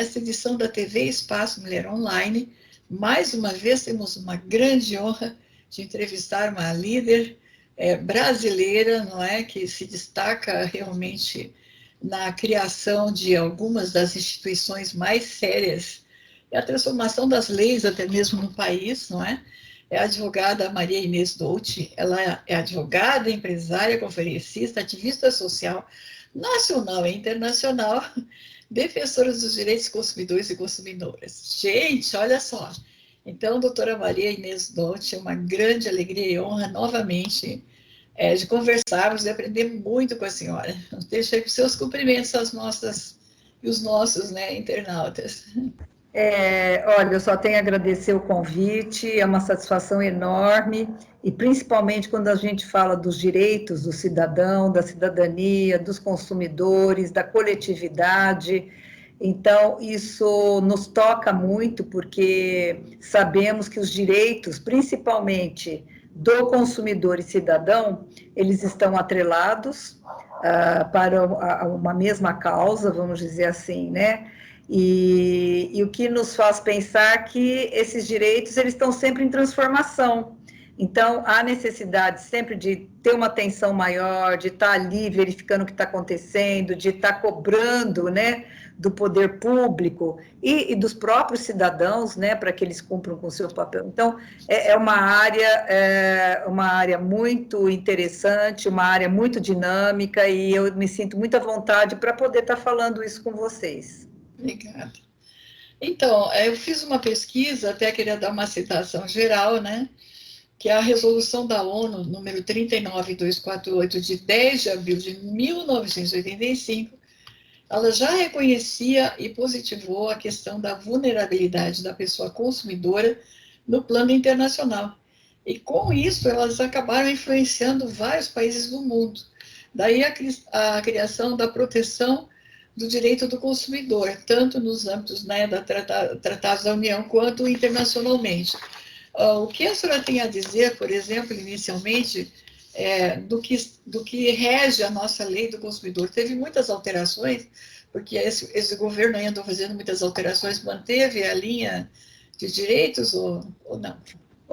nesta edição da TV Espaço Mulher Online. Mais uma vez temos uma grande honra de entrevistar uma líder brasileira, não é, que se destaca realmente na criação de algumas das instituições mais sérias e a transformação das leis até mesmo no país, não é? É a advogada Maria Inês Dolci. Ela é advogada, empresária, conferencista, ativista social nacional e internacional, defensora dos direitos dos consumidores e consumidoras. Gente, olha só. Então, doutora Maria Inês Dolci, é uma grande alegria e honra novamente de conversarmos e aprender muito com a senhora. Deixa aí os seus cumprimentos às nossas e os nossos, né, internautas. Olha, eu só tenho a agradecer o convite, é uma satisfação enorme, e principalmente quando a gente fala dos direitos do cidadão, da cidadania, dos consumidores, da coletividade. Então, isso nos toca muito, porque sabemos que os direitos, principalmente do consumidor e cidadão, eles estão atrelados para uma mesma causa, vamos dizer assim, né? E o que nos faz pensar que esses direitos eles estão sempre em transformação. Então, há necessidade sempre de ter uma atenção maior, de estar ali verificando o que está acontecendo, de estar cobrando, né, do poder público e dos próprios cidadãos, né, para que eles cumpram com o seu papel. Então, é uma área muito interessante, uma área muito dinâmica, e eu me sinto muito à vontade para poder estar falando isso com vocês. Obrigada. Então, eu fiz uma pesquisa, até queria dar uma citação geral, né? Que é a resolução da ONU, número 39248, de 10 de abril de 1985, ela já reconhecia e positivou a questão da vulnerabilidade da pessoa consumidora no plano internacional. E com isso, elas acabaram influenciando vários países do mundo. Daí a criação da proteção do direito do consumidor, tanto nos âmbitos, né, da tratados da União, quanto internacionalmente. O que a senhora tem a dizer, por exemplo, inicialmente, do que rege a nossa lei do consumidor? Teve muitas alterações, porque esse governo aí andou fazendo muitas alterações, manteve a linha de direitos ou não?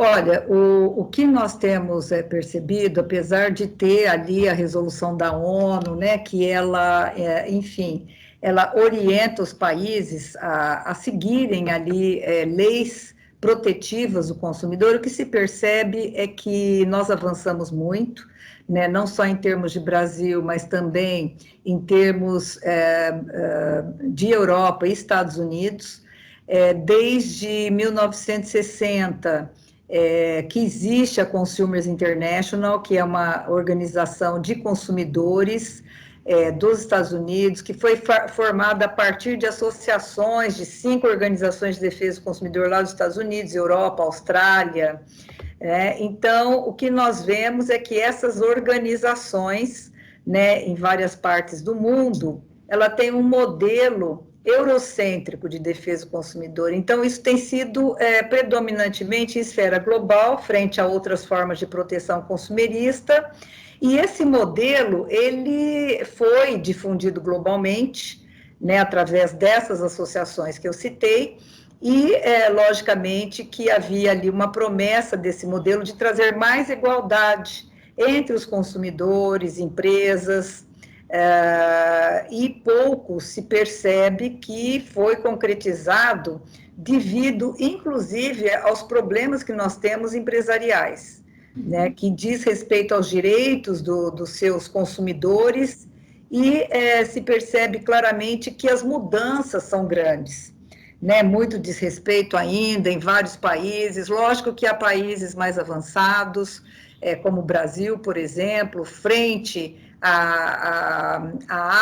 Olha, o que nós temos percebido, apesar de ter ali a resolução da ONU, né, que ela, enfim, ela orienta os países a seguirem ali leis protetivas do consumidor, o que se percebe é que nós avançamos muito, né, não só em termos de Brasil, mas também em termos de Europa e Estados Unidos. Desde 1960, que existe a Consumers International, que é uma organização de consumidores dos Estados Unidos, que foi formada a partir de associações de 5 organizações de defesa do consumidor lá dos Estados Unidos, Europa, Austrália. Então, o que nós vemos é que essas organizações, né, em várias partes do mundo, ela tem um modelo eurocêntrico de defesa do consumidor. Então, isso tem sido predominantemente em esfera global, frente a outras formas de proteção consumerista, e esse modelo, ele foi difundido globalmente, né, através dessas associações que eu citei, e, logicamente, que havia ali uma promessa desse modelo de trazer mais igualdade entre os consumidores, empresas, e pouco se percebe que foi concretizado devido, inclusive, aos problemas que nós temos empresariais, né, que diz respeito aos direitos dos seus consumidores, e se percebe claramente que as mudanças são grandes, né, muito diz respeito ainda em vários países. Lógico que há países mais avançados, como o Brasil, por exemplo, frente à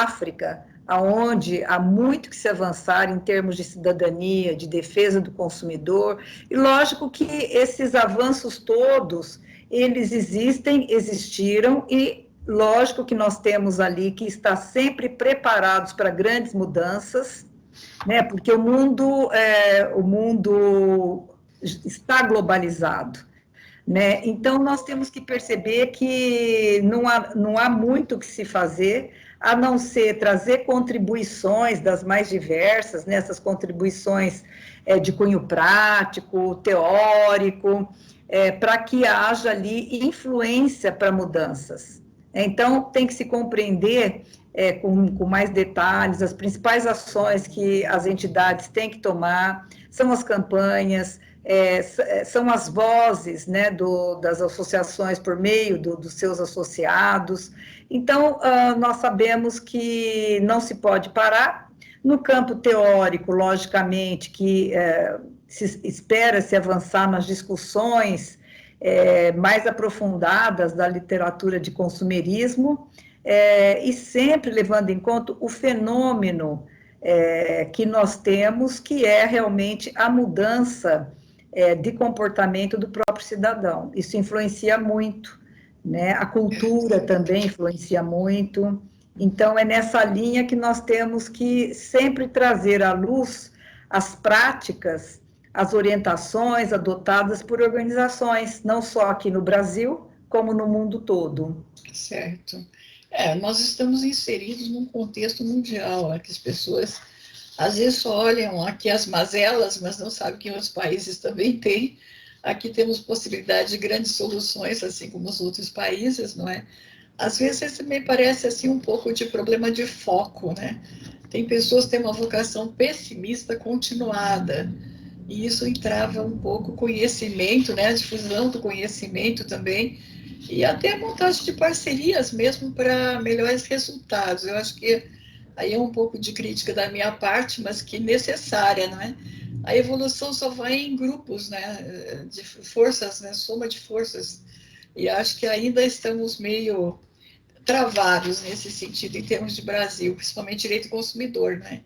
África, onde há muito que se avançar em termos de cidadania, de defesa do consumidor, e lógico que esses avanços todos, eles existiram, e lógico que nós temos ali que estar sempre preparados para grandes mudanças, né, porque o mundo está globalizado, né? Então, nós temos que perceber que não há muito o que se fazer, a não ser trazer contribuições das mais diversas, né, essas contribuições de cunho prático, teórico, para que haja ali influência para mudanças. Então, tem que se compreender com mais detalhes as principais ações que as entidades têm que tomar, são as campanhas, são as vozes, né, das associações por meio dos seus associados. Então, nós sabemos que não se pode parar. No campo teórico, logicamente, que espera-se avançar nas discussões mais aprofundadas da literatura de consumerismo, e sempre levando em conta o fenômeno que nós temos, que é realmente a mudança de comportamento do próprio cidadão. Isso influencia muito, né? A cultura também influencia muito. Então, é nessa linha que nós temos que sempre trazer à luz as práticas, as orientações adotadas por organizações, não só aqui no Brasil, como no mundo todo. Certo. Nós estamos inseridos num contexto mundial, que as pessoas às vezes só olham aqui as mazelas, mas não sabem que outros países também têm. Aqui temos possibilidade de grandes soluções, assim como os outros países, não é? Às vezes me parece assim um pouco de problema de foco, né? Tem pessoas que têm uma vocação pessimista continuada, e isso entrava um pouco o conhecimento, né? A difusão do conhecimento também, e até a montagem de parcerias mesmo para melhores resultados. Eu acho que aí é um pouco de crítica da minha parte, mas que necessária, não é? A evolução só vai em grupos, né? De forças, né? Soma de forças. E acho que ainda estamos meio travados nesse sentido, em termos de Brasil, principalmente direito do consumidor, né?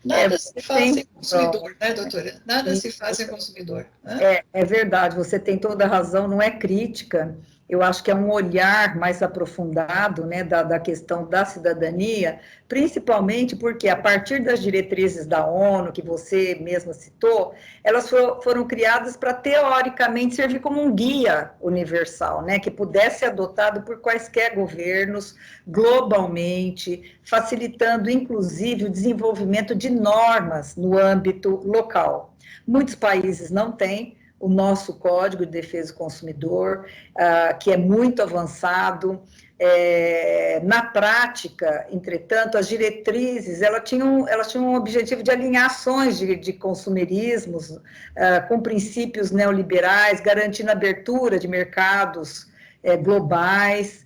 Nada se faz sem consumidor, né, doutora? Nada se faz sem consumidor. Né? É verdade, você tem toda a razão, não é crítica, eu acho que é um olhar mais aprofundado, né, da questão da cidadania, principalmente porque a partir das diretrizes da ONU, que você mesma citou, elas foram criadas para, teoricamente, servir como um guia universal, né, que pudesse ser adotado por quaisquer governos, globalmente, facilitando, inclusive, o desenvolvimento de normas no âmbito local. Muitos países não têm o nosso Código de Defesa do Consumidor, que é muito avançado. Na prática, entretanto, as diretrizes elas tinham um objetivo de alinhar ações de consumerismos com princípios neoliberais, garantindo a abertura de mercados globais.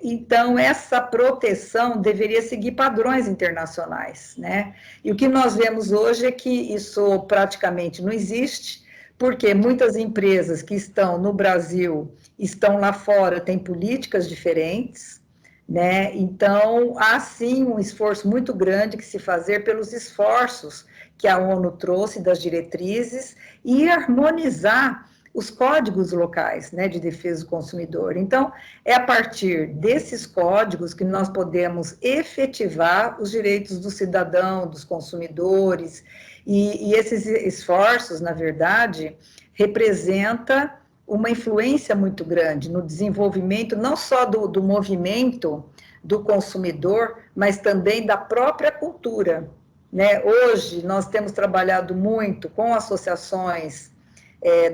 Então, essa proteção deveria seguir padrões internacionais, né? E o que nós vemos hoje é que isso praticamente não existe, porque muitas empresas que estão no Brasil, estão lá fora, têm políticas diferentes, né? Então, há sim um esforço muito grande que se fazer pelos esforços que a ONU trouxe das diretrizes e harmonizar os códigos locais, né, de defesa do consumidor. Então, é a partir desses códigos que nós podemos efetivar os direitos do cidadão, dos consumidores, e esses esforços, na verdade, representa uma influência muito grande no desenvolvimento não só do movimento do consumidor, mas também da própria cultura, né? Hoje, nós temos trabalhado muito com associações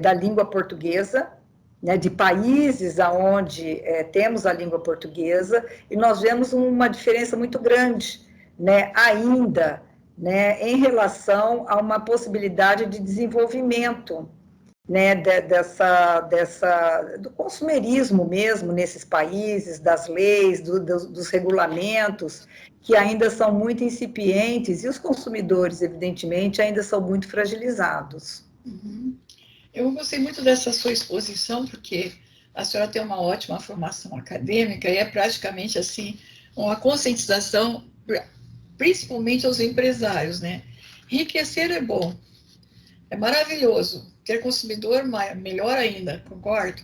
da língua portuguesa, né, de países onde temos a língua portuguesa, e nós vemos uma diferença muito grande, né, ainda, né, em relação a uma possibilidade de desenvolvimento, né, do consumerismo mesmo nesses países, das leis, dos regulamentos, que ainda são muito incipientes, e os consumidores, evidentemente, ainda são muito fragilizados. Uhum. Eu gostei muito dessa sua exposição, porque a senhora tem uma ótima formação acadêmica e é praticamente assim uma conscientização, principalmente aos empresários, né? Enriquecer é bom, é maravilhoso. Ter consumidor, melhor ainda, concordo.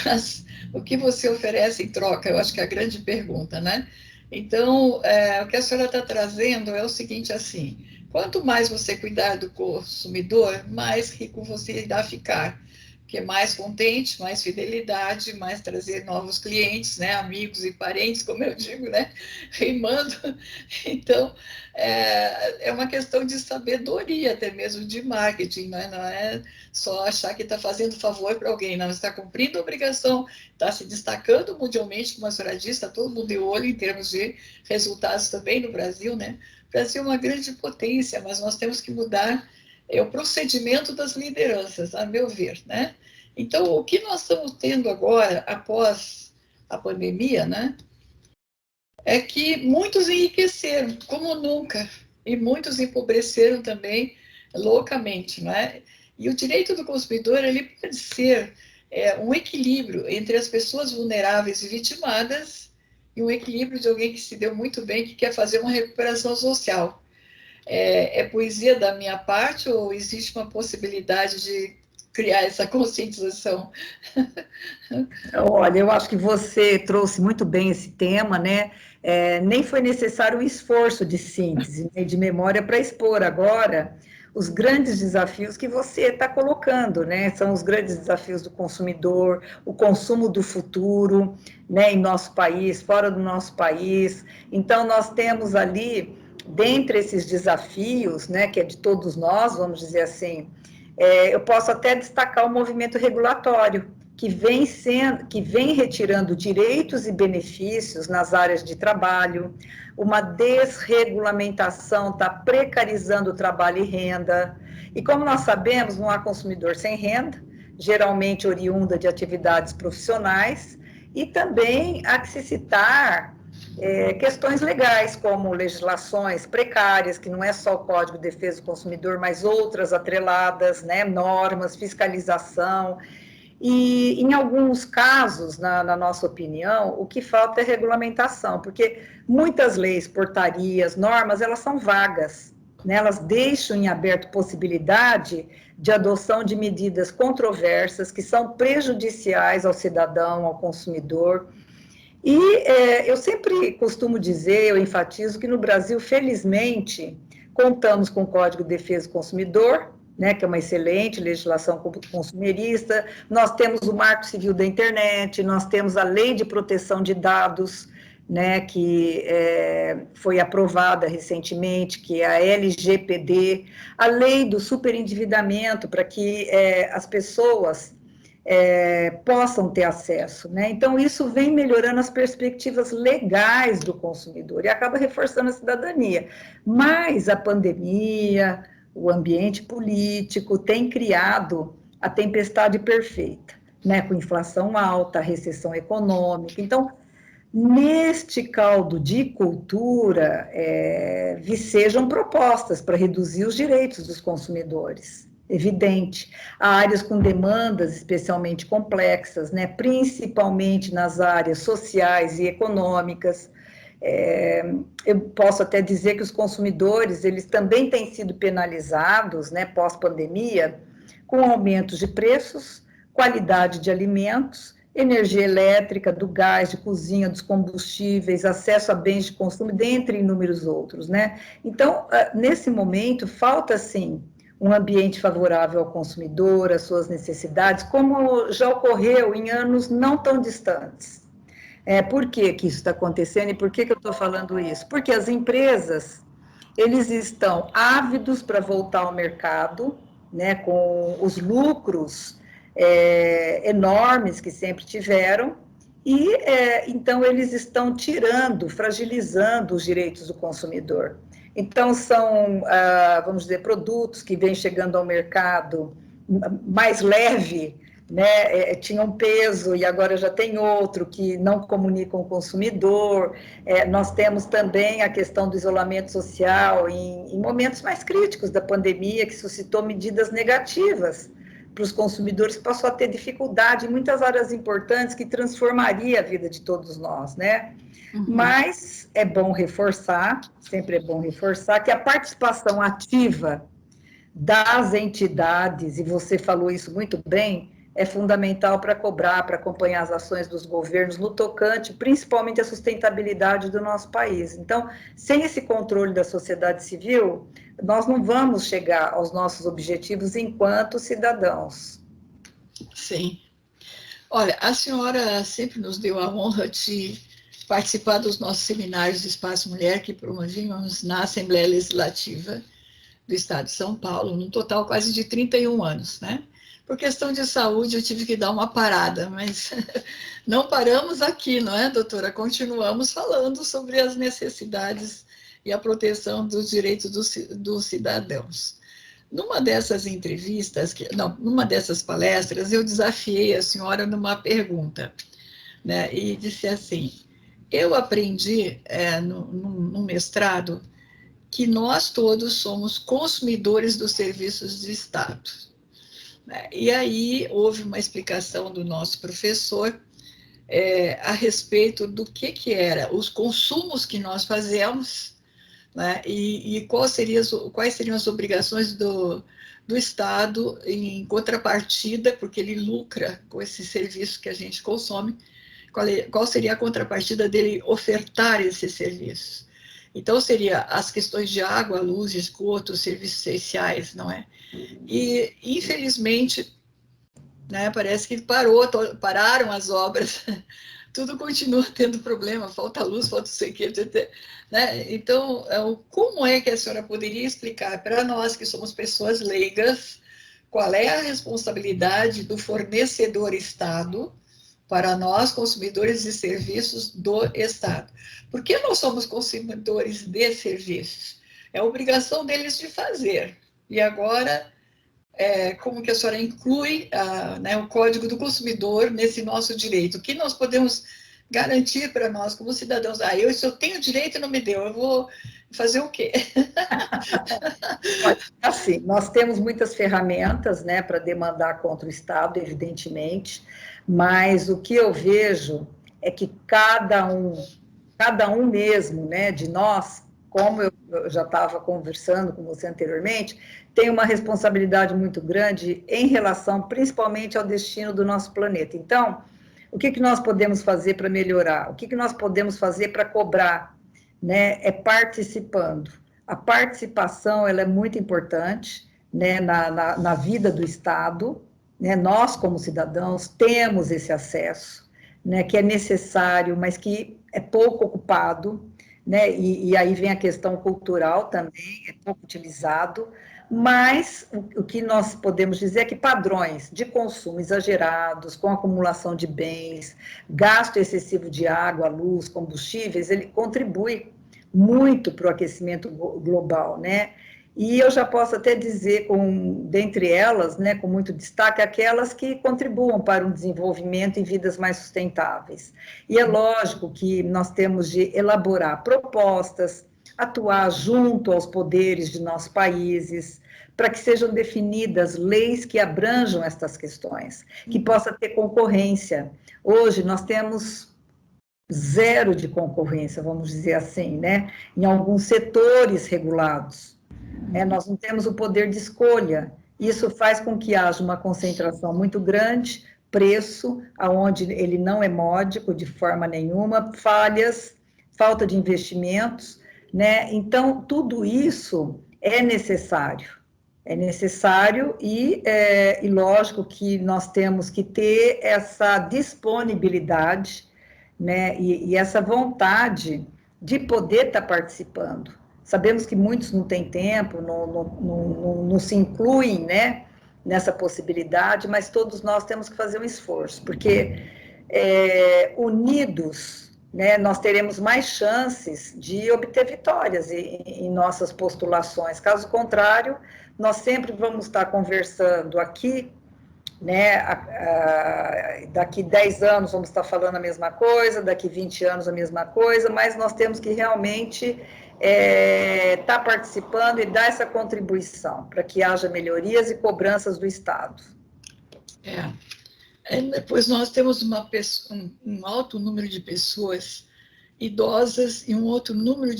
Mas o que você oferece em troca? Eu acho que é a grande pergunta, né? Então, o que a senhora está trazendo é o seguinte, assim, quanto mais você cuidar do consumidor, mais rico você irá ficar. porque mais contente, mais fidelidade, mais trazer novos clientes, né, amigos e parentes, como eu digo, né, rimando. Então, é uma questão de sabedoria, até mesmo de marketing, né? Não é só achar que está fazendo favor para alguém, não, está cumprindo a obrigação, está se destacando mundialmente, como a senhora disse, está todo mundo de olho em termos de resultados também no Brasil, né? O Brasil é uma grande potência, mas nós temos que mudar o procedimento das lideranças, a meu ver, né? Então, o que nós estamos tendo agora, após a pandemia, né, é que muitos enriqueceram, como nunca, e muitos empobreceram também loucamente, não é? E o direito do consumidor, ele pode ser um equilíbrio entre as pessoas vulneráveis e vitimadas e um equilíbrio de alguém que se deu muito bem, que quer fazer uma recuperação social. É poesia da minha parte ou existe uma possibilidade de criar essa conscientização? Olha, eu acho que você trouxe muito bem esse tema, né? Nem foi necessário um esforço de síntese, né, de memória para expor agora os grandes desafios que você está colocando, né? São os grandes desafios do consumidor, o consumo do futuro, né, em nosso país, fora do nosso país. Então, nós temos ali, dentre esses desafios, né, que é de todos nós, vamos dizer assim, eu posso até destacar o movimento regulatório, que vem retirando direitos e benefícios nas áreas de trabalho, uma desregulamentação está precarizando o trabalho e renda, e como nós sabemos, não há consumidor sem renda, geralmente oriunda de atividades profissionais, e também há que se citar questões legais, como legislações precárias, que não é só o Código de Defesa do Consumidor, mas outras atreladas, né, normas, fiscalização. E, em alguns casos, na nossa opinião, o que falta é regulamentação, porque muitas leis, portarias, normas, elas são vagas, né? Elas deixam em aberto possibilidade de adoção de medidas controversas que são prejudiciais ao cidadão, ao consumidor. E eu sempre costumo dizer, eu enfatizo que no Brasil, felizmente, contamos com o Código de Defesa do Consumidor, né, que é uma excelente legislação consumerista, nós temos o Marco Civil da Internet, nós temos a Lei de Proteção de Dados, né, que foi aprovada recentemente, que é a LGPD, a Lei do Superendividamento, para que as pessoas possam ter acesso, né? Então, isso vem melhorando as perspectivas legais do consumidor e acaba reforçando a cidadania. Mas a pandemia, o ambiente político tem criado a tempestade perfeita, né? Com inflação alta, recessão econômica. Então, neste caldo de cultura, vicejam propostas para reduzir os direitos dos consumidores. Evidente. Há áreas com demandas especialmente complexas, né, principalmente nas áreas sociais e econômicas. Eu posso até dizer que os consumidores, eles também têm sido penalizados, né, pós-pandemia, com aumentos de preços, qualidade de alimentos, energia elétrica, do gás, de cozinha, dos combustíveis, acesso a bens de consumo, dentre inúmeros outros, né? Então, nesse momento, falta, sim, um ambiente favorável ao consumidor, às suas necessidades, como já ocorreu em anos não tão distantes. Por que isso está acontecendo e por que eu estou falando isso? Porque as empresas, eles estão ávidos para voltar ao mercado, né, com os lucros enormes que sempre tiveram, e então eles estão tirando, fragilizando os direitos do consumidor. Então, são, vamos dizer, produtos que vêm chegando ao mercado mais leve, né, tinha um peso e agora já tem outro que não comunicam o consumidor. Nós temos também a questão do isolamento social em momentos mais críticos da pandemia, que suscitou medidas negativas para os consumidores, que passou a ter dificuldade em muitas áreas importantes que transformaria a vida de todos nós, né? Uhum. Mas é bom reforçar, sempre é bom reforçar, que a participação ativa das entidades, e você falou isso muito bem, é fundamental para cobrar, para acompanhar as ações dos governos no tocante, principalmente a sustentabilidade do nosso país. Então, sem esse controle da sociedade civil, nós não vamos chegar aos nossos objetivos enquanto cidadãos. Sim. Olha, a senhora sempre nos deu a honra de participar dos nossos seminários de Espaço Mulher que promovemos na Assembleia Legislativa do Estado de São Paulo, num total quase de 31 anos, né? Por questão de saúde, eu tive que dar uma parada, mas não paramos aqui, não é, doutora? Continuamos falando sobre as necessidades e a proteção dos direitos dos cidadãos. Numa dessas entrevistas, não, numa dessas palestras, eu desafiei a senhora numa pergunta, né? E disse assim: eu aprendi no mestrado que nós todos somos consumidores dos serviços de Estado, né? E aí houve uma explicação do nosso professor a respeito do que era os consumos que nós fazemos, né? E quais seriam as obrigações do Estado em contrapartida, porque ele lucra com esse serviço que a gente consome, qual seria a contrapartida dele ofertar esses serviços. Então, seria as questões de água, luz, esgoto, serviços essenciais, não é? E, infelizmente, né, parece que pararam as obras, tudo continua tendo problema, falta luz, falta sequeiro, né? Então, como é que a senhora poderia explicar para nós, que somos pessoas leigas, qual é a responsabilidade do fornecedor Estado para nós, consumidores de serviços do Estado? Por que nós somos consumidores de serviços? É obrigação deles de fazer. E agora, como que a senhora inclui né, o Código do Consumidor nesse nosso direito? O que nós podemos garantir para nós como cidadãos? Se eu tenho direito e não me deu, eu vou fazer o quê? Olha, assim, nós temos muitas ferramentas, né, para demandar contra o Estado, evidentemente, mas o que eu vejo é que cada um mesmo, né, de nós, como eu já estava conversando com você anteriormente, tem uma responsabilidade muito grande em relação, principalmente, ao destino do nosso planeta. Então, o que nós podemos fazer para melhorar? O que nós podemos fazer para cobrar? Né, é participando. A participação ela é muito importante, né, na vida do Estado, né, nós, como cidadãos, temos esse acesso, né, que é necessário, mas que é pouco ocupado, né, e aí vem a questão cultural também, é pouco utilizado, mas o que nós podemos dizer é que padrões de consumo exagerados, com acumulação de bens, gasto excessivo de água, luz, combustíveis, ele contribui muito para o aquecimento global, né? E eu já posso até dizer, dentre elas, né, com muito destaque, aquelas que contribuam para um desenvolvimento e vidas mais sustentáveis. E é lógico que nós temos de elaborar propostas, atuar junto aos poderes de nossos países, para que sejam definidas leis que abranjam estas questões, que possa ter concorrência. Hoje nós temos zero de concorrência, vamos dizer assim, né? Em alguns setores regulados. Nós não temos o poder de escolha. Isso faz com que haja uma concentração muito grande, preço, aonde ele não é módico de forma nenhuma, falhas, falta de investimentos, né? Então, tudo isso é necessário. É necessário e lógico que nós temos que ter essa disponibilidade, né, e essa vontade de poder estar participando. Sabemos que muitos não têm tempo, não se incluem, né, nessa possibilidade, mas todos nós temos que fazer um esforço, porque unidos, né, nós teremos mais chances de obter vitórias em nossas postulações. Caso contrário, nós sempre vamos estar conversando aqui, né? Daqui 10 anos vamos estar falando a mesma coisa, daqui 20 anos a mesma coisa, mas nós temos que realmente estar participando e dar essa contribuição para que haja melhorias e cobranças do Estado. Pois nós temos um alto número de pessoas idosas e um outro número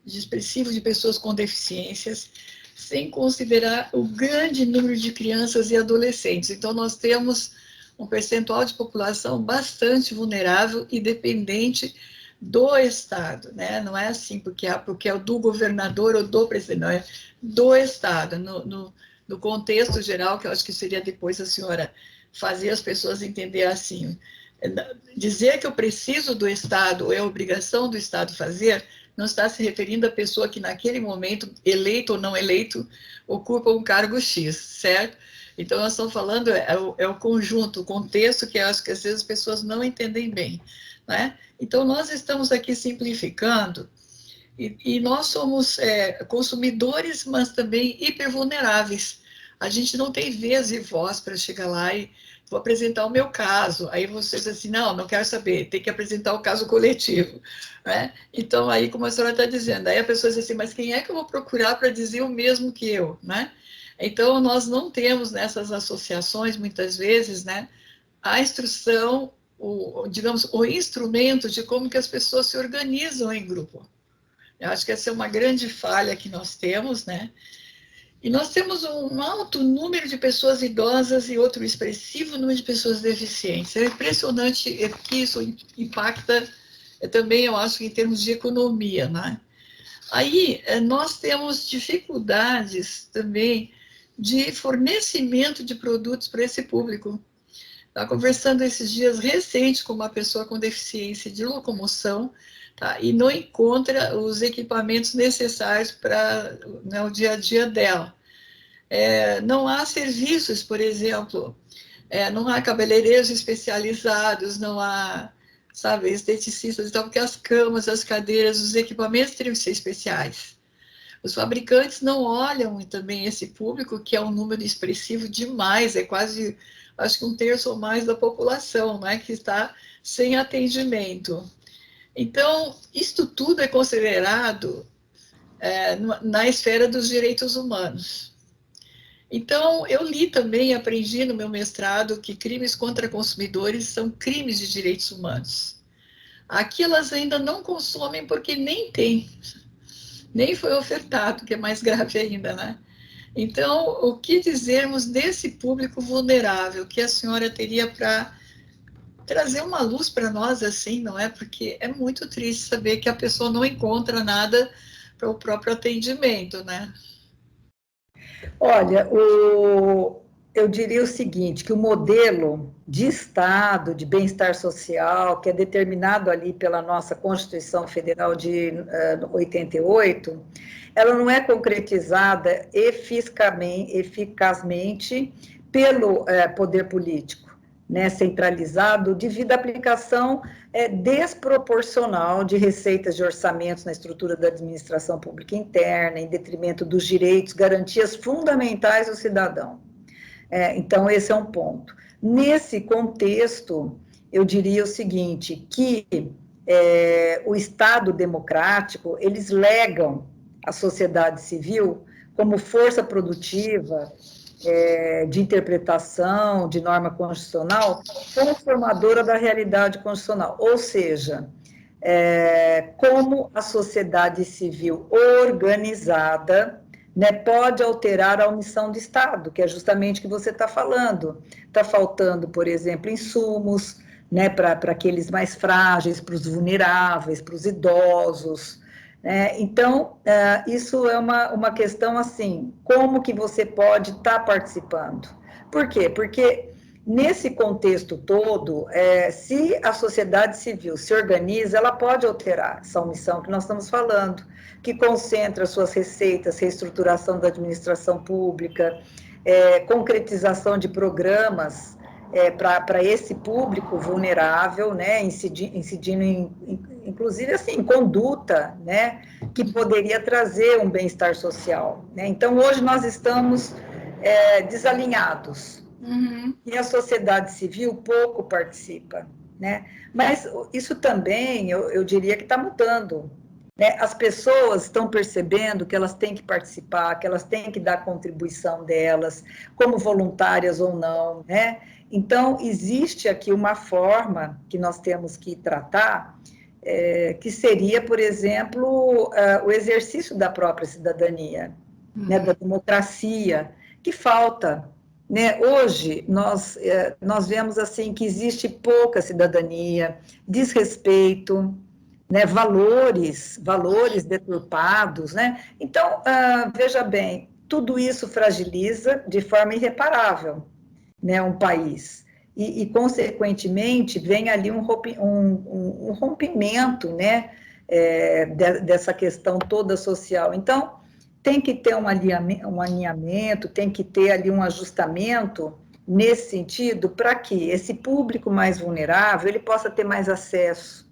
expressivo de pessoas com deficiências, sem considerar o grande número de crianças e adolescentes. Então, nós temos um percentual de população bastante vulnerável e dependente do Estado, né? Não é assim porque é do governador ou do presidente, não, é do Estado. no contexto geral, que eu acho que seria depois a senhora fazer as pessoas entender assim, dizer que eu preciso do Estado, é obrigação do Estado fazer, não está se referindo à pessoa que naquele momento, eleito ou não eleito, ocupa um cargo X, certo? Então, nós estamos falando, é o conjunto, o contexto, que eu acho que às vezes as pessoas não entendem bem, né? Então, nós estamos aqui simplificando, e nós somos consumidores, mas também hipervulneráveis. A gente não tem vez e voz para chegar lá e vou apresentar o meu caso. Aí vocês assim, não quero saber, tem que apresentar o caso coletivo. Né? Então, aí, como a senhora está dizendo, aí a pessoa diz assim, mas quem é que eu vou procurar para dizer o mesmo que eu? Né? Então, nós não temos nessas associações, muitas vezes, né, a instrução, digamos, o instrumento de como que as pessoas se organizam em grupo. Eu acho que essa é uma grande falha que nós temos, né? E nós temos um alto número de pessoas idosas e outro expressivo número de pessoas deficientes. É impressionante que isso impacta também, eu acho, em termos de economia, né? Aí, nós temos dificuldades também de fornecimento de produtos para esse público. Estava conversando esses dias recente com uma pessoa com deficiência de locomoção, tá? E não encontra os equipamentos necessários para, né, o dia a dia dela. Não há serviços, por exemplo, não há cabeleireiros especializados, não há, sabe, esteticistas e tal, porque as camas, as cadeiras, os equipamentos teriam que ser especiais. Os fabricantes não olham também esse público, que é um número expressivo demais, é quase, acho que um terço ou mais da população, né, que está sem atendimento. Então, isto tudo é considerado na esfera dos direitos humanos. Então, eu li também, aprendi no meu mestrado, que crimes contra consumidores são crimes de direitos humanos. Aqui elas ainda não consomem porque nem tem, nem foi ofertado, que é mais grave ainda, né? Então, o que dizermos desse público vulnerável que a senhora teria para trazer uma luz para nós assim, não é? Porque é muito triste saber que a pessoa não encontra nada para o próprio atendimento, né? Olha, eu diria o seguinte, que o modelo de Estado, de bem-estar social, que é determinado ali pela nossa Constituição Federal de 88, ela não é concretizada eficazmente pelo poder político, né, centralizado, devido à aplicação desproporcional de receitas de orçamentos na estrutura da administração pública interna, em detrimento dos direitos, garantias fundamentais do cidadão. Então, esse é um ponto. Nesse contexto, eu diria o seguinte, que o Estado democrático, eles legam à sociedade civil como força produtiva de interpretação de norma constitucional transformadora da realidade constitucional, ou seja, como a sociedade civil organizada, né, pode alterar a omissão do Estado, que é justamente o que você está falando. Está faltando, por exemplo, insumos, né, para aqueles mais frágeis, para os vulneráveis, para os idosos. Então, isso é uma questão assim, como que você pode estar participando? Por quê? Porque nesse contexto todo, se a sociedade civil se organiza, ela pode alterar essa omissão que nós estamos falando, que concentra suas receitas, reestruturação da administração pública, concretização de programas para esse público vulnerável, né, incidindo inclusive assim, em conduta, né, que poderia trazer um bem-estar social. Né? Então, hoje nós estamos desalinhados, e a sociedade civil pouco participa. Né? Mas isso também, eu diria que está mudando. Né? As pessoas estão percebendo que elas têm que participar, que elas têm que dar a contribuição delas, como voluntárias ou não. Né? Então, existe aqui uma forma que nós temos que tratar, que seria, por exemplo, o exercício da própria cidadania, né, da democracia, que falta. Né? Hoje, nós vemos assim, que existe pouca cidadania, desrespeito, né, valores deturpados. Né? Então, veja bem, tudo isso fragiliza de forma irreparável, né, um país. Consequentemente, vem ali um rompimento, né, dessa questão toda social. Então, tem que ter um alinhamento, tem que ter ali um ajustamento nesse sentido, para que esse público mais vulnerável ele possa ter mais acesso,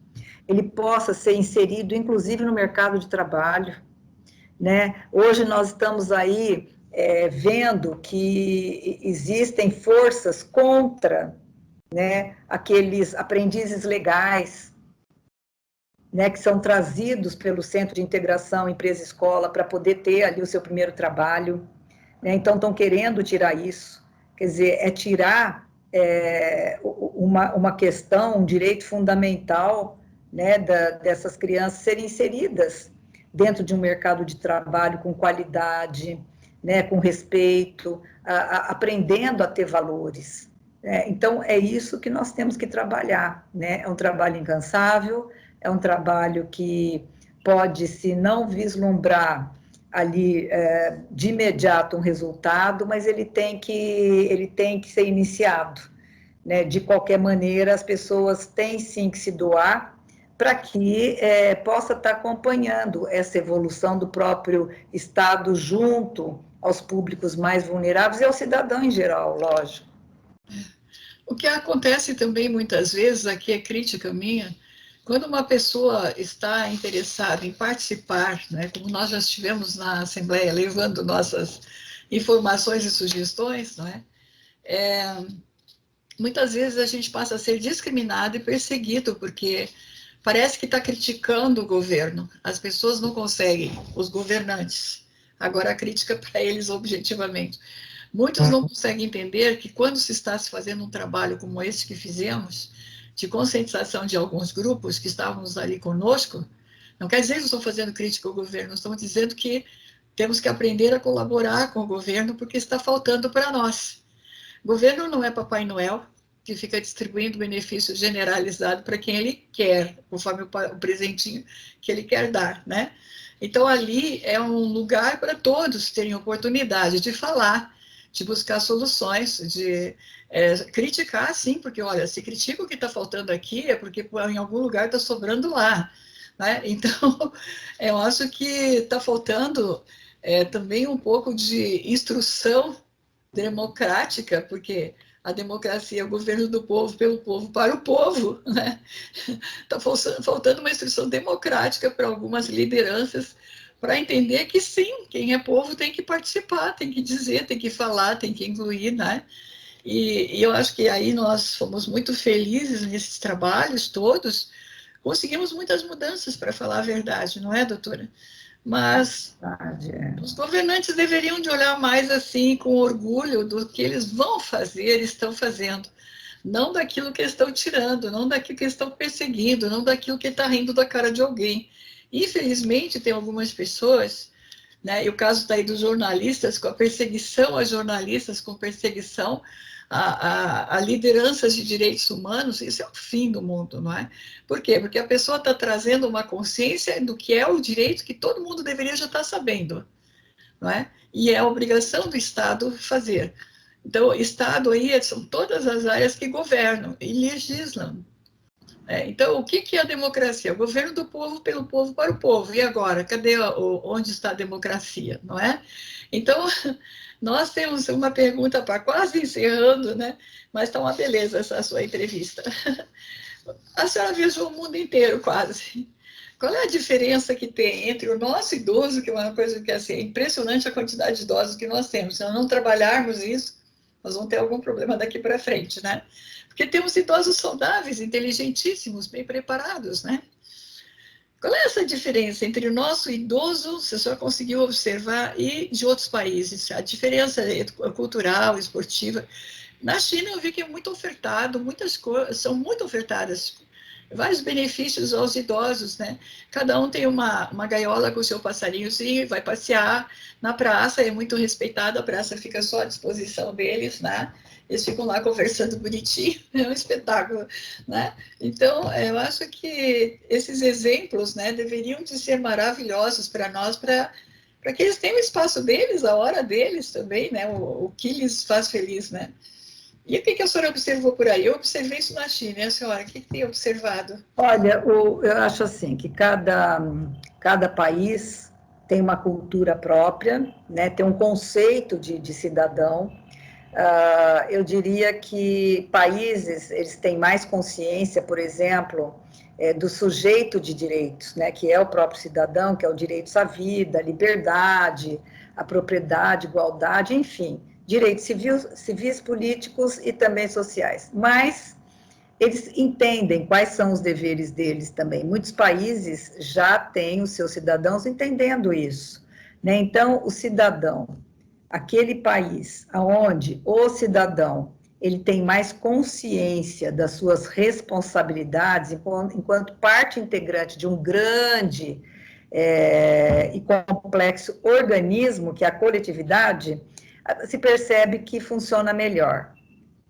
ele possa ser inserido, inclusive, no mercado de trabalho, né? Hoje nós estamos aí vendo que existem forças contra, né, aqueles aprendizes legais, né, que são trazidos pelo Centro de Integração Empresa-Escola para poder ter ali o seu primeiro trabalho, né? Então estão querendo tirar isso, quer dizer, tirar uma questão, um direito fundamental, né, dessas crianças serem inseridas dentro de um mercado de trabalho com qualidade, né, com respeito, aprendendo a ter valores. Então, é isso que nós temos que trabalhar, né? É um trabalho incansável, é um trabalho que pode, se não vislumbrar ali de imediato um resultado, mas ele tem que ser iniciado, né? De qualquer maneira, as pessoas têm sim que se doar para que possa estar acompanhando essa evolução do próprio Estado junto aos públicos mais vulneráveis e ao cidadão em geral, lógico. O que acontece também muitas vezes, aqui é crítica minha, quando uma pessoa está interessada em participar, né, como nós já estivemos na Assembleia levando nossas informações e sugestões, não é? Muitas vezes a gente passa a ser discriminado e perseguido, porque parece que está criticando o governo. As pessoas não conseguem, os governantes. Agora a crítica para eles objetivamente. Muitos não conseguem entender que quando se está se fazendo um trabalho como esse que fizemos, de conscientização de alguns grupos que estávamos ali conosco, não quer dizer que estou fazendo crítica ao governo, estamos dizendo que temos que aprender a colaborar com o governo porque está faltando para nós. O governo não é Papai Noel, que fica distribuindo benefício generalizado para quem ele quer, conforme o presentinho que ele quer dar, né? Então, ali é um lugar para todos terem oportunidade de falar, de buscar soluções, de criticar, sim, porque, olha, se critica o que está faltando aqui, é porque em algum lugar está sobrando lá, né? Então, eu acho que está faltando também um pouco de instrução democrática, porque a democracia é o governo do povo, pelo povo, para o povo, né? Está faltando uma instrução democrática para algumas lideranças, para entender que sim, quem é povo tem que participar, tem que dizer, tem que falar, tem que incluir, né? E eu acho que aí nós fomos muito felizes nesses trabalhos todos, conseguimos muitas mudanças, para falar a verdade, não é, doutora? Mas os governantes deveriam de olhar mais assim, com orgulho do que eles vão fazer, estão fazendo. Não daquilo que eles estão tirando, não daquilo que eles estão perseguindo, não daquilo que está rindo da cara de alguém. Infelizmente, tem algumas pessoas, né, e o caso está aí dos jornalistas, com a perseguição a jornalistas, com perseguição a lideranças de direitos humanos, isso é o fim do mundo, não é? Por quê? Porque a pessoa está trazendo uma consciência do que é o direito que todo mundo deveria já estar sabendo, não é? E é a obrigação do Estado fazer. Então, o Estado aí são todas as áreas que governam e legislam. Então, o que é a democracia? O governo do povo, pelo povo, para o povo. E agora? Cadê onde está a democracia? Não é? Então, nós temos uma pergunta para quase encerrando, né? Mas está uma beleza essa sua entrevista. A senhora viajou o mundo inteiro quase. Qual é a diferença que tem entre o nosso idoso, que é uma coisa que assim, é impressionante a quantidade de idosos que nós temos. Se nós não trabalharmos isso, nós vamos ter algum problema daqui para frente, né? Porque temos idosos saudáveis, inteligentíssimos, bem preparados, né? Qual é essa diferença entre o nosso idoso, se a senhora conseguiu observar, e de outros países? A diferença cultural, esportiva. Na China eu vi que é muito ofertado, muitas coisas são muito ofertadas, vários benefícios aos idosos, né? Cada um tem uma gaiola com o seu passarinhozinho, vai passear na praça, é muito respeitada, a praça fica só à disposição deles, né? Eles ficam lá conversando bonitinho, é um espetáculo, né? Então, eu acho que esses exemplos, né, deveriam de ser maravilhosos para nós, para para que eles tenham o espaço deles, a hora deles também, né? O que lhes faz feliz, né? E o que a senhora observou por aí? Eu observei isso na China, e a senhora, o que tem observado? Olha, eu acho assim que cada país tem uma cultura própria, né, tem um conceito de cidadão. Eu diria que países eles têm mais consciência, por exemplo, do sujeito de direitos, né, que é o próprio cidadão, que é o direito à vida, à liberdade, à propriedade, igualdade, enfim, direitos civis, políticos e também sociais. Mas eles entendem quais são os deveres deles também. Muitos países já têm os seus cidadãos entendendo isso, né? Então, o cidadão, aquele país onde o cidadão ele tem mais consciência das suas responsabilidades enquanto parte integrante de um grande e complexo organismo, que é a coletividade, se percebe que funciona melhor,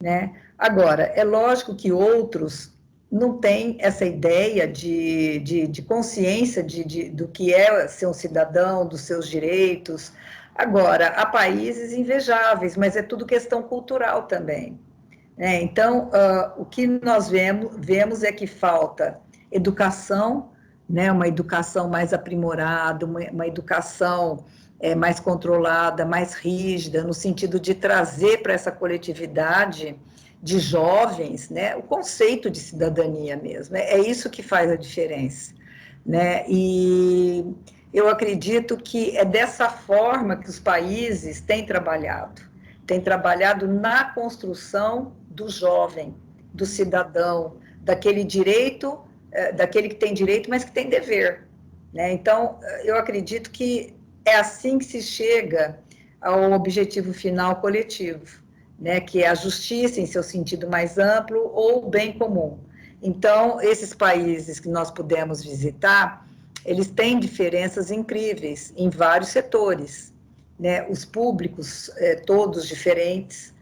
né? Agora, é lógico que outros não têm essa ideia de consciência do que é ser um cidadão, dos seus direitos. Agora, há países invejáveis, mas é tudo questão cultural também, né? Então, o que nós vemos é que falta educação, né? Uma educação mais aprimorada, uma educação mais controlada, mais rígida, no sentido de trazer para essa coletividade de jovens, né, o conceito de cidadania mesmo. É isso que faz a diferença, né? E eu acredito que é dessa forma que os países têm trabalhado na construção do jovem, do cidadão, daquele direito, daquele que tem direito, mas que tem dever, né? Então, eu acredito que é assim que se chega ao objetivo final coletivo, né, que é a justiça em seu sentido mais amplo ou o bem comum. Então, esses países que nós pudemos visitar, eles têm diferenças incríveis em vários setores, né, os públicos todos diferentes.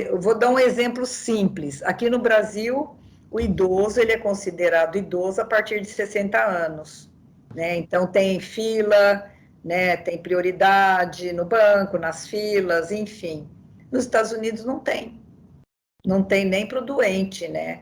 Eu vou dar um exemplo simples. Aqui no Brasil, o idoso ele é considerado idoso a partir de 60 anos, né? Então, tem fila, né, tem prioridade no banco, nas filas, enfim. Nos Estados Unidos não tem nem para o doente, né?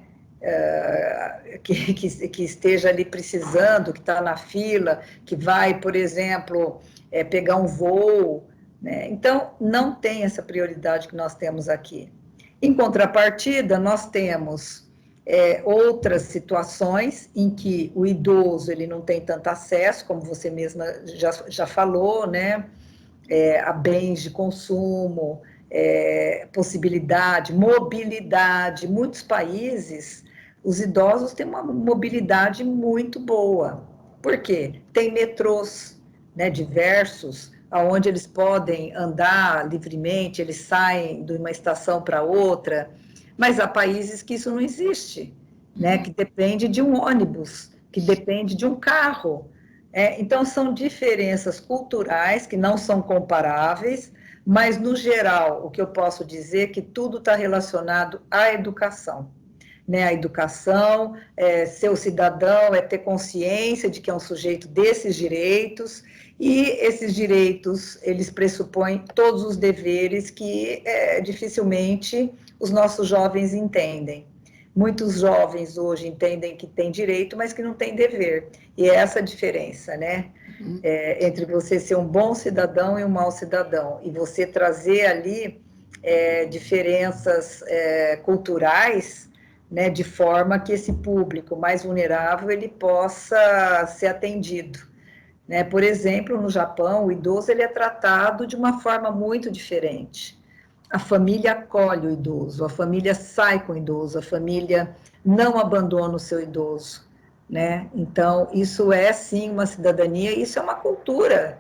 Que esteja ali precisando, que está na fila, que vai, por exemplo, pegar um voo, né? Então, não tem essa prioridade que nós temos aqui. Em contrapartida, nós temos outras situações em que o idoso ele não tem tanto acesso, como você mesma já falou, né? A bens de consumo, possibilidade, mobilidade. Muitos países, os idosos têm uma mobilidade muito boa. Por quê? Tem metrôs, né, diversos, onde eles podem andar livremente, eles saem de uma estação para outra, mas há países que isso não existe, né, que depende de um ônibus, que depende de um carro. Então, são diferenças culturais que não são comparáveis, mas, no geral, o que eu posso dizer é que tudo está relacionado à educação, né? A educação, ser o cidadão é ter consciência de que é um sujeito desses direitos, e esses direitos, eles pressupõem todos os deveres que dificilmente os nossos jovens entendem. Muitos jovens hoje entendem que têm direito, mas que não têm dever. E é essa a diferença, né? Entre você ser um bom cidadão e um mau cidadão. E você trazer ali diferenças culturais, né, de forma que esse público mais vulnerável ele possa ser atendido. Né? Por exemplo, no Japão, o idoso ele é tratado de uma forma muito diferente. A família acolhe o idoso, a família sai com o idoso, a família não abandona o seu idoso, né? Então, isso é, sim, uma cidadania, isso é uma cultura,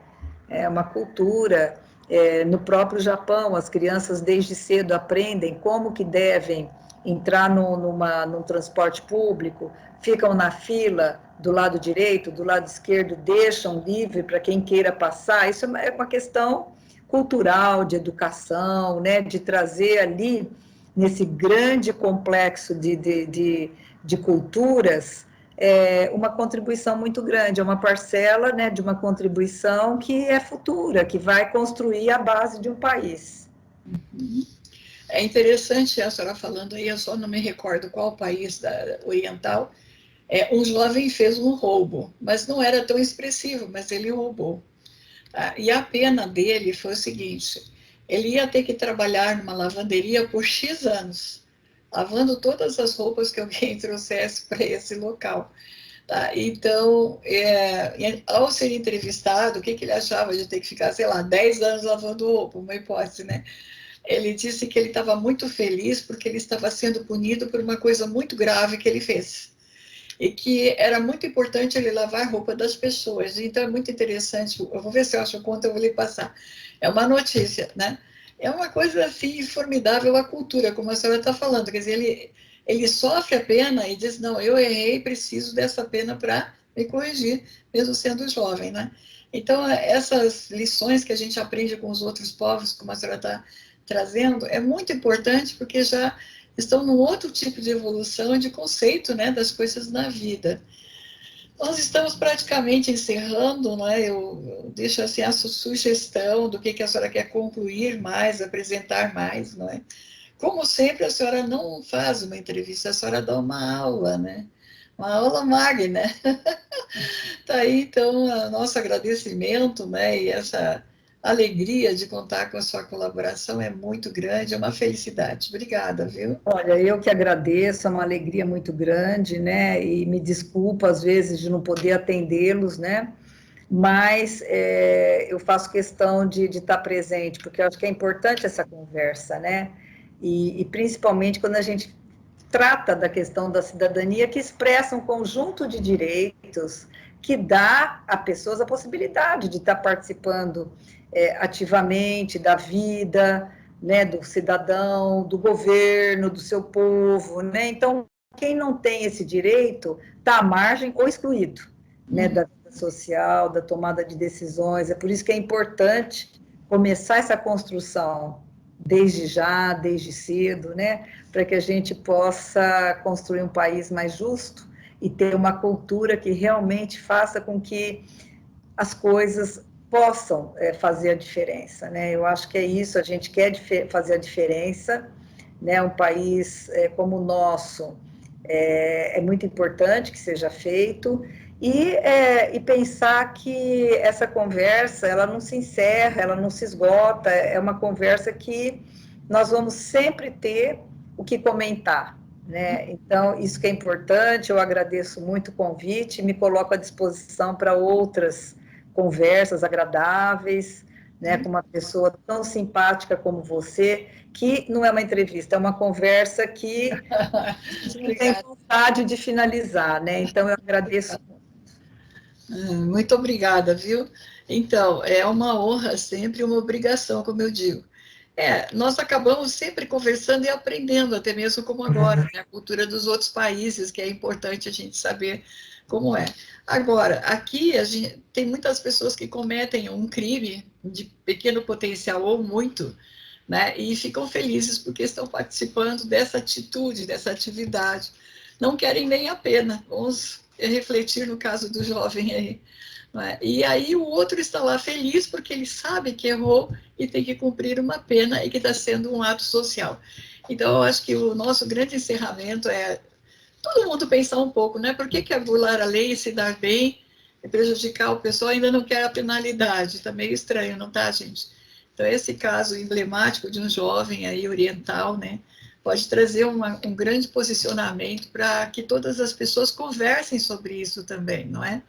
no próprio Japão, as crianças desde cedo aprendem como que devem entrar num transporte público, ficam na fila do lado direito, do lado esquerdo, deixam livre para quem queira passar, isso é uma questão cultural, de educação, né, de trazer ali, nesse grande complexo de culturas, uma contribuição muito grande, é uma parcela, né, de uma contribuição que é futura, que vai construir a base de um país. É interessante a senhora falando aí, eu só não me recordo qual país oriental, um jovem fez um roubo, mas não era tão expressivo, mas ele roubou. E a pena dele foi o seguinte, ele ia ter que trabalhar numa lavanderia por X anos, lavando todas as roupas que alguém trouxesse para esse local. Tá? Então, ao ser entrevistado, o que ele achava de ter que ficar, sei lá, 10 anos lavando roupa, uma hipótese, né? Ele disse que ele estava muito feliz porque ele estava sendo punido por uma coisa muito grave que ele fez. E que era muito importante ele lavar a roupa das pessoas. Então, é muito interessante. Eu vou ver se eu acho conta, eu vou lhe passar. É uma notícia, né? É uma coisa, assim, formidável a cultura, como a senhora está falando. Quer dizer, ele sofre a pena e diz, não, eu errei, preciso dessa pena para me corrigir, mesmo sendo jovem, né? Então, essas lições que a gente aprende com os outros povos, como a senhora está trazendo, é muito importante, porque já estão num outro tipo de evolução de conceito, né, das coisas na vida. Nós estamos praticamente encerrando, né? Eu deixo assim a sugestão do que a senhora quer concluir mais, apresentar mais, não é? Como sempre, a senhora não faz uma entrevista, a senhora dá uma aula, né? Uma aula magna. Tá aí, então, o nosso agradecimento, né? E essa alegria de contar com a sua colaboração é muito grande, é uma felicidade. Obrigada, viu? Olha, eu que agradeço, é uma alegria muito grande, né? E me desculpo às vezes de não poder atendê-los, né? Mas eu faço questão de estar presente, porque eu acho que é importante essa conversa, né? E principalmente quando a gente trata da questão da cidadania, que expressa um conjunto de direitos que dá a pessoas a possibilidade de estar participando ativamente da vida, né, do cidadão, do governo, do seu povo, né? Então, quem não tem esse direito está à margem ou excluído, né, da vida social, da tomada de decisões. É por isso que é importante começar essa construção desde já, desde cedo, né, para que a gente possa construir um país mais justo e ter uma cultura que realmente faça com que as coisas possam fazer a diferença, né? Eu acho que é isso, a gente quer fazer a diferença, né? Um país como o nosso é muito importante que seja feito e pensar que essa conversa ela não se encerra, ela não se esgota, é uma conversa que nós vamos sempre ter o que comentar, né? Então, isso que é importante, eu agradeço muito o convite, me coloco à disposição para outras conversas agradáveis, né, com uma pessoa tão simpática como você, que não é uma entrevista, é uma conversa que não tem vontade de finalizar, né? Então, eu agradeço. Muito obrigada, viu? Então, é uma honra sempre, uma obrigação, como eu digo. Nós acabamos sempre conversando e aprendendo, até mesmo como agora, né, a cultura dos outros países, que é importante a gente saber como é. Agora, aqui tem muitas pessoas que cometem um crime de pequeno potencial ou muito, né, e ficam felizes porque estão participando dessa atitude, dessa atividade. Não querem nem a pena. Vamos refletir no caso do jovem aí. E aí o outro está lá feliz porque ele sabe que errou e tem que cumprir uma pena e que está sendo um ato social. Então, eu acho que o nosso grande encerramento é todo mundo pensar um pouco, né? Por que burlar a lei e se dar bem e prejudicar o pessoal ainda não quer a penalidade? Está meio estranho, não tá, gente? Então, esse caso emblemático de um jovem aí oriental, né? Pode trazer um grande posicionamento para que todas as pessoas conversem sobre isso também, não é?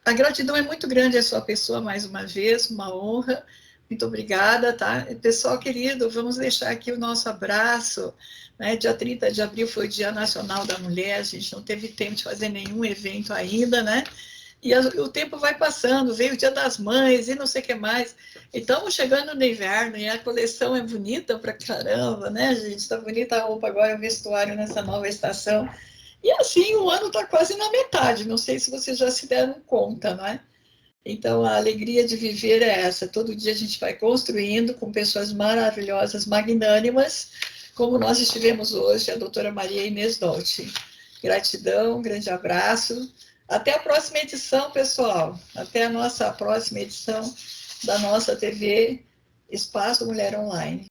A gratidão é muito grande à sua pessoa, mais uma vez, uma honra. Muito obrigada, tá? Pessoal querido, vamos deixar aqui o nosso abraço. Né? Dia 30 de abril foi o Dia Nacional da Mulher, a gente não teve tempo de fazer nenhum evento ainda, né? E o tempo vai passando, veio o Dia das Mães e não sei o que mais. E estamos chegando no inverno e a coleção é bonita pra caramba, né, gente? Está bonita a roupa agora, o vestuário nessa nova estação. E assim, o ano está quase na metade, não sei se vocês já se deram conta, não é? Então, a alegria de viver é essa. Todo dia a gente vai construindo com pessoas maravilhosas, magnânimas, como nós estivemos hoje, a doutora Maria Inês Dolce. Gratidão, um grande abraço. Até a próxima edição, pessoal. Até a nossa próxima edição da nossa TV Espaço Mulher Online.